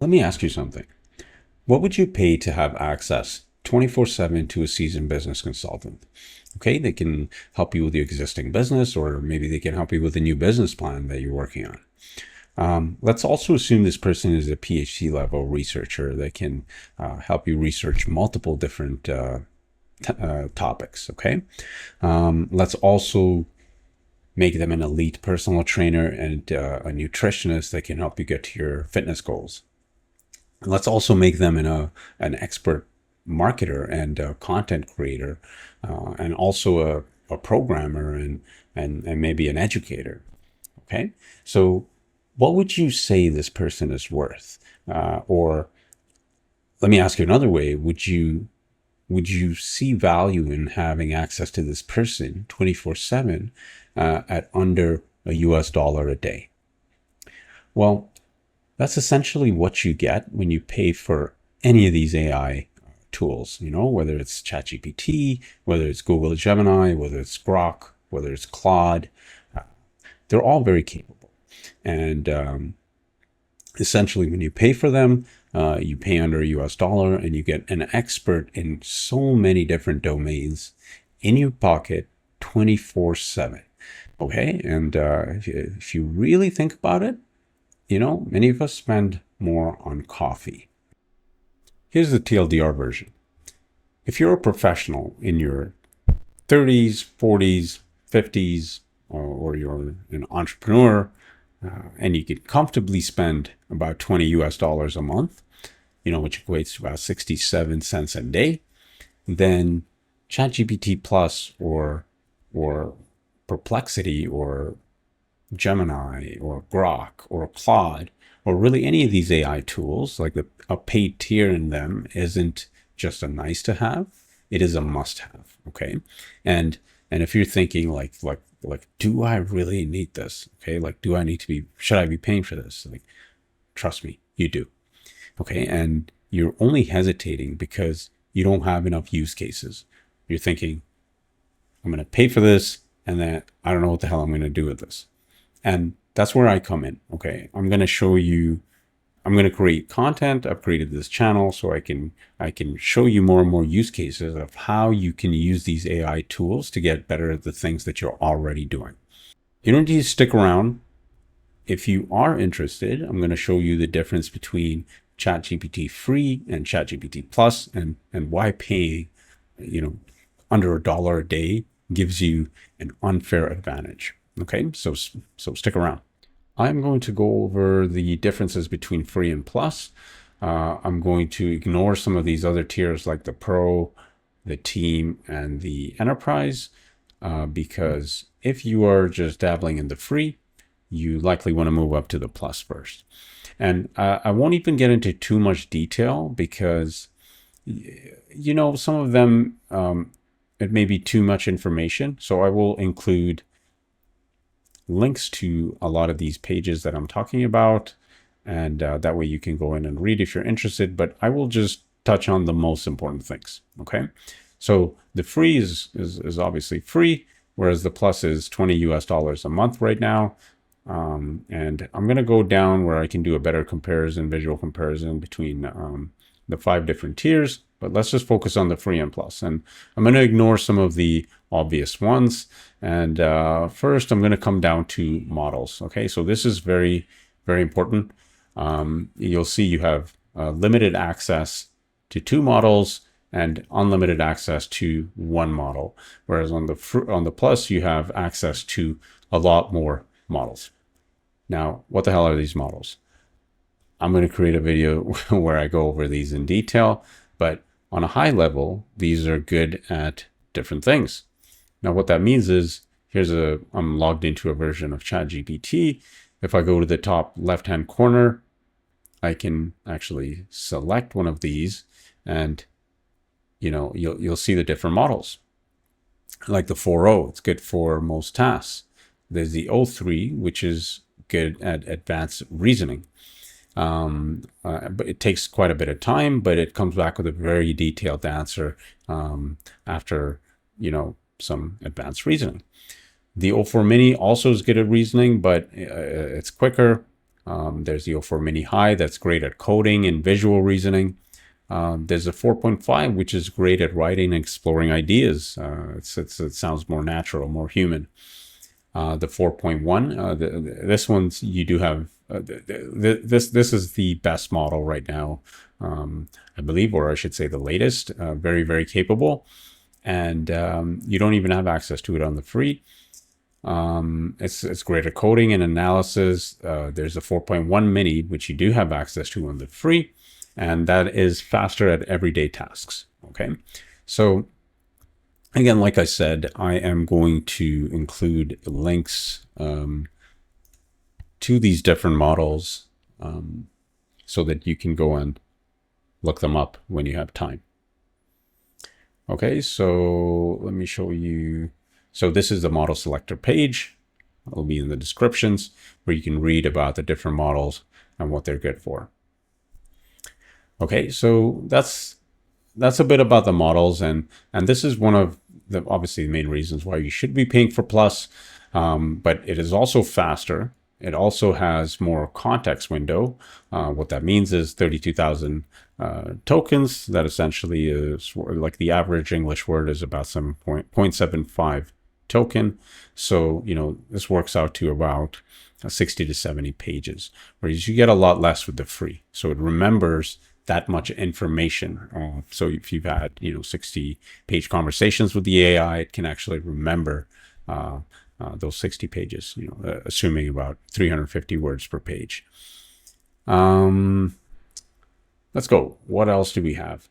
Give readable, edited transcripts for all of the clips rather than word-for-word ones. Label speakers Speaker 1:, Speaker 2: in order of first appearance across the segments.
Speaker 1: Let me ask you something. What would you pay to have access 24/7 to a seasoned business consultant? Okay, they can help you with your existing business, or maybe they can help you with a new business plan that you're working on. Let's also assume this person is a PhD level researcher that can help you research multiple different topics. Okay, let's also make them an elite personal trainer and a nutritionist that can help you get to your fitness goals. Let's also make them an expert marketer and a content creator, and also a programmer and maybe an educator. Okay, so what would you say this person is worth? Or let me ask you another way: would you see value in having access to this person 24/7 at under a US dollar a day? Well, that's essentially what you get when you pay for any of these AI tools, whether it's ChatGPT, whether it's Google Gemini, whether it's Grok, whether it's Claude. They're all very capable. And essentially, when you pay for them, you pay under a US dollar and you get an expert in so many different domains in your pocket 24/7. Okay. And if you really think about it, many of us spend more on coffee. Here's the TLDR version. If you're a professional in your 30s, 40s, 50s, or you're an entrepreneur, and you could comfortably spend about 20 US dollars a month, which equates to about 67 cents a day, then ChatGPT Plus or Perplexity or Gemini or Grok or Claude or really any of these AI tools, like a paid tier in them isn't just a nice to have, it is a must have. Okay. And if you're thinking like, do I really need this? Okay. Like, should I be paying for this? Like, trust me, you do. Okay. And you're only hesitating because you don't have enough use cases. You're thinking, I'm going to pay for this and then I don't know what the hell I'm going to do with this. And that's where I come in. Okay. I'm going to create content. I've created this channel so I can show you more and more use cases of how you can use these AI tools to get better at the things that you're already doing. You don't need to stick around. If you are interested, I'm going to show you the difference between ChatGPT free and ChatGPT Plus and why paying, under $1 a day gives you an unfair advantage. Okay, so stick around. I'm going to go over the differences between free and plus. I'm going to ignore some of these other tiers like the pro, the team, and the enterprise, because if you are just dabbling in the free, you likely want to move up to the plus first. And I won't even get into too much detail because, some of them, it may be too much information. So I will include links to a lot of these pages that I'm talking about. And that way you can go in and read if you're interested, but I will just touch on the most important things. Okay. So the free is obviously free, whereas the plus is 20 US dollars a month right now. And I'm going to go down where I can do a better visual comparison between the 5 different tiers, but let's just focus on the free and plus. And I'm going to ignore some of the obvious ones. And first, I'm going to come down to models. Okay, so this is very, very important. You'll see you have limited access to 2 models and unlimited access to 1 model, whereas on the plus you have access to a lot more models. Now, what the hell are these models? I'm going to create a video where I go over these in detail, but on a high level, these are good at different things. Now, what that means is I'm logged into a version of ChatGPT. If I go to the top left-hand corner, I can actually select one of these and, you'll see the different models. Like the 4.0, it's good for most tasks. There's the 0.3, which is good at advanced reasoning. But it takes quite a bit of time, but it comes back with a very detailed answer after, some advanced reasoning. The 0.4 mini also is good at reasoning, but it's quicker. There's the 04 Mini High that's great at coding and visual reasoning. There's a 4.5, which is great at writing and exploring ideas. It sounds more natural, more human. The 4.1, this one's, you do have, this is the best model right now, I believe, or I should say the latest, very, very capable. And you don't even have access to it on the free. It's great at coding and analysis. There's a 4.1 mini, which you do have access to on the free, and that is faster at everyday tasks. Okay, so again, like I said, I am going to include links to these different models so that you can go and look them up when you have time. Okay, so let me show you. So this is the model selector page. It'll be in the descriptions where you can read about the different models and what they're good for. Okay, so that's a bit about the models, and this is one of the obviously the main reasons why you should be paying for Plus, but it is also faster. It also has more context window. What that means is 32,000 tokens. That essentially is like the average English word is about 0.75 token. So, you know, this works out to about 60 to 70 pages, whereas you get a lot less with the free. So it remembers that much information. So if you've had, you know, 60-page conversations with the AI, it can actually remember those 60 pages, you know, assuming about 350 words per page. Let's go. What else do we have?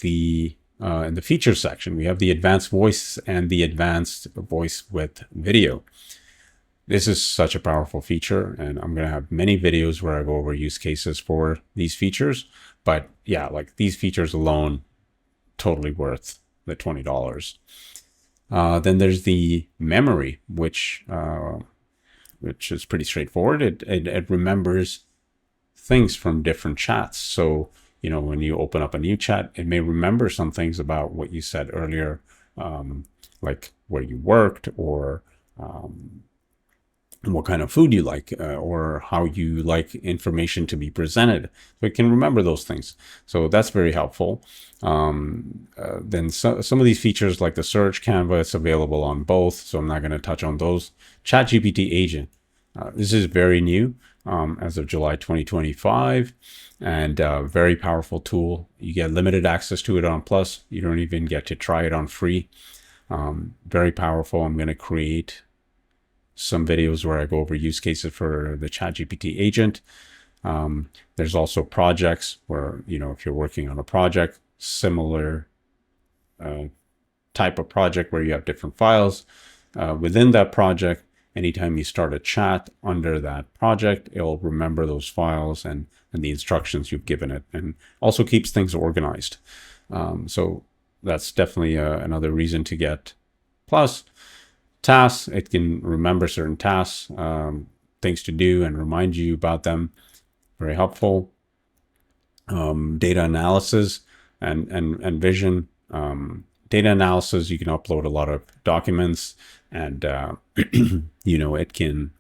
Speaker 1: In the features section, we have the advanced voice and the advanced voice with video. This is such a powerful feature, and I'm going to have many videos where I go over use cases for these features. But yeah, like these features alone, totally worth the $20. Then there's the memory, which is pretty straightforward. It remembers things from different chats. So, you know, when you open up a new chat, it may remember some things about what you said earlier, like where you worked, or what kind of food you like, or how you like information to be presented. So it can remember those things. So that's very helpful. Then some of these features like the search Canva, it's available on both. So I'm not going to touch on those. ChatGPT agent. This is very new as of July 2025, and very powerful tool. You get limited access to it on Plus. You don't even get to try it on free. Very powerful. I'm going to create some videos where I go over use cases for the ChatGPT agent. There's also projects where, you know, if you're working on a project, similar type of project where you have different files within that project, anytime you start a chat under that project, it'll remember those files and the instructions you've given it, and also keeps things organized. So that's definitely another reason to get Plus. Tasks, it can remember certain tasks, things to do, and remind you about them. Very helpful. Data analysis and vision. Data analysis, you can upload a lot of documents, and you know, it can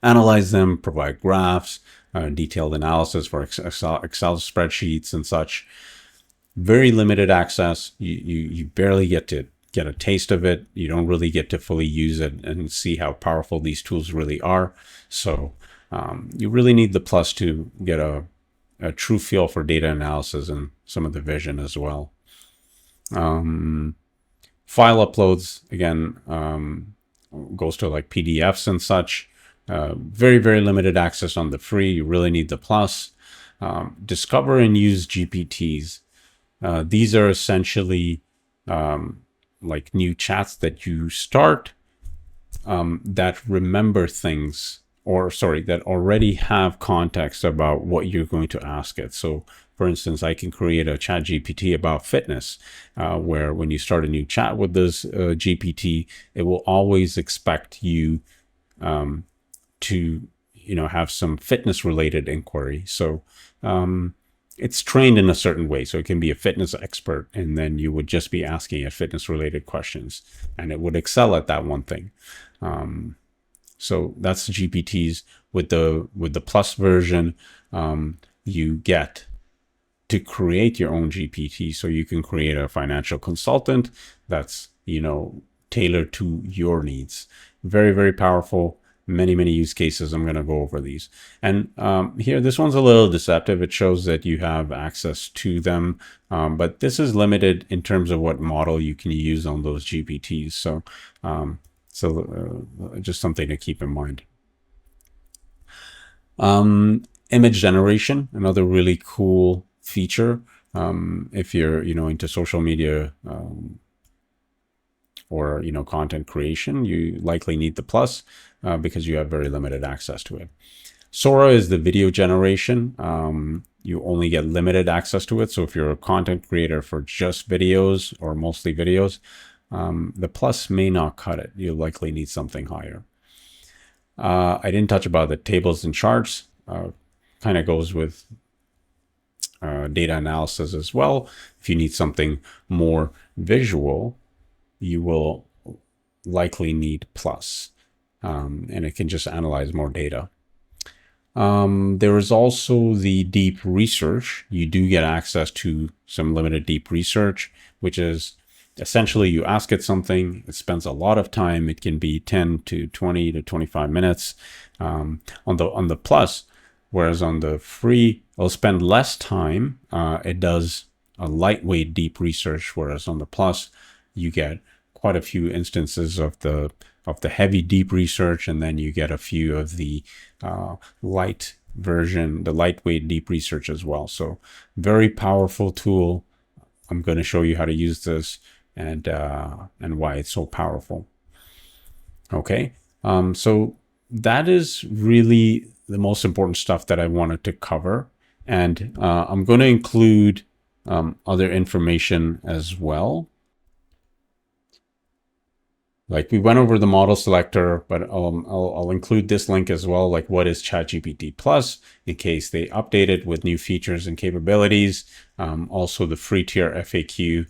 Speaker 1: analyze them, provide graphs, detailed analysis for Excel spreadsheets and such. Very limited access. You barely get a taste of it. You don't really get to fully use it and see how powerful these tools really are. So you really need the Plus to get a true feel for data analysis and some of the vision as well. File uploads, again, goes to like PDFs and such. Very, very limited access on the free. You really need the Plus. Discover and use GPTs. These are essentially like new chats that you start that remember things, or sorry, that already have context about what you're going to ask it. So for instance, I can create a chat GPT about fitness, where when you start a new chat with this GPT, it will always expect you to, you know, have some fitness related inquiry. So it's trained in a certain way. So it can be a fitness expert, and then you would just be asking it fitness related questions, and it would excel at that one thing. So that's GPTs. with the Plus version, you get to create your own GPT. So you can create a financial consultant that's, tailored to your needs. Very, very powerful. Many use cases. I'm going to go over these. And here, this one's a little deceptive. It shows that you have access to them, but this is limited in terms of what model you can use on those GPTs. So, just something to keep in mind. Image generation, another really cool feature. If you're, into social media, or content creation, you likely need the Plus because you have very limited access to it. Sora is the video generation. You only get limited access to it. So if you're a content creator for just videos or mostly videos, the Plus may not cut it. You'll likely need something higher. I didn't touch about the tables and charts. Kind of goes with data analysis as well. If you need something more visual, you will likely need Plus, and it can just analyze more data. There is also the deep research. You do get access to some limited deep research, which is essentially you ask it something, it spends a lot of time. It can be 10 to 20 to 25 minutes on the Plus, whereas on the free, it'll spend less time. It does a lightweight deep research, whereas on the Plus, you get quite a few instances of the heavy deep research, and then you get a few of the light version, the lightweight deep research as well. So very powerful tool. I'm going to show you how to use this and why it's so powerful. Okay, so that is really the most important stuff that I wanted to cover, and I'm going to include other information as well. Like we went over the model selector, but I'll include this link as well. Like what is ChatGPT Plus in case they update it with new features and capabilities. Also the free tier FAQ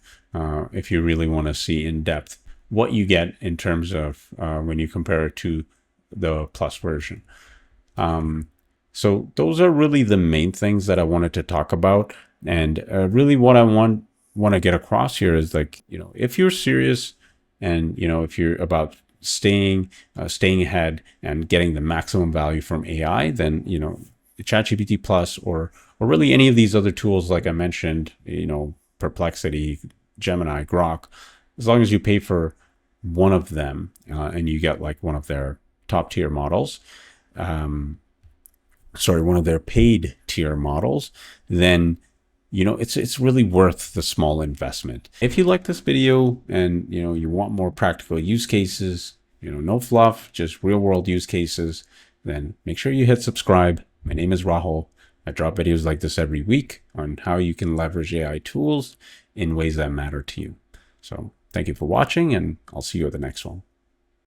Speaker 1: if you really want to see in depth what you get in terms of when you compare it to the Plus version. So those are really the main things that I wanted to talk about. And really what I want to get across here is like, if you're serious, and if you're about staying ahead and getting the maximum value from AI, then ChatGPT Plus or really any of these other tools like I mentioned, Perplexity, Gemini, Grok, as long as you pay for one of them and you get like one of their top tier models, one of their paid tier models, then it's really worth the small investment. If you like this video and you want more practical use cases, no fluff, just real world use cases, then make sure you hit subscribe. My name is Rahul. I drop videos like this every week on how you can leverage AI tools in ways that matter to you. So thank you for watching, and I'll see you at the next one.